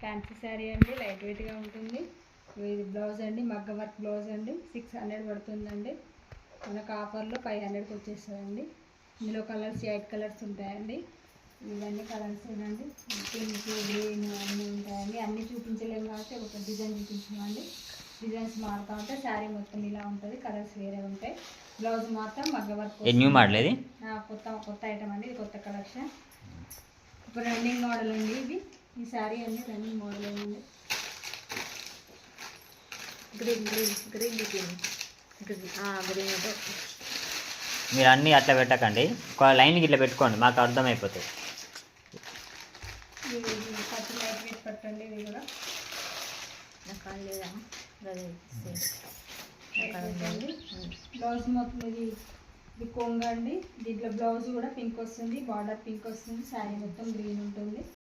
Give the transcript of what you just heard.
Fancy sari అండి, light వెయిట్గా ఉంటుంది. ఇది బ్లౌజ్ అండి, మగ్గ వర్క్ బ్లౌజ్ అండి. 600 పడుతుందండి. మనకు ఆఫర్లో 500కి వచ్చేస్తుందండి. ఇందులో కలర్స్ 8 కలర్స్ ఉంటాయండి. ఇవన్నీ కలర్స్ అండి, పింక్ గ్రీన్ అన్నీ ఉంటాయండి. అన్నీ చూపించలేము కాబట్టి ఒక డిజైన్ చూపించామండి. డిజైన్స్ మారుతూ ఉంటే శారీ మొత్తం ఇలా ఉంటుంది, కలర్స్ వేరే ఉంటాయి. బ్లౌజ్ మాత్రం మగ్గ వర్క్. న్యూ మోడల్ ఇది, కొత్త ఐటమ్ అండి. ఇది కొత్త కలెక్షన్, ఇప్పుడు రన్నింగ్ మోడల్ అండి. ఇది ఈ శారీ అన్ని రన్నింగ్ మోడల్ అండి. Green green green green green. మీరు అన్నీ అట్లా పెట్టకండి, ఒక లైన్కి ఇట్లా పెట్టుకోండి, మాకు అర్థమైపోతుంది. పట్టు లైట్ వెయిట్ పట్టండి. ఇది కూడా నాకు లేదా బ్లౌజ్ మొత్తం ఇది కొంగ అండి. దీంట్లో బ్లౌజ్ కూడా పింక్ వస్తుంది, బార్డర్ పింక్ వస్తుంది, శారీ మొత్తం గ్రీన్ ఉంటుంది.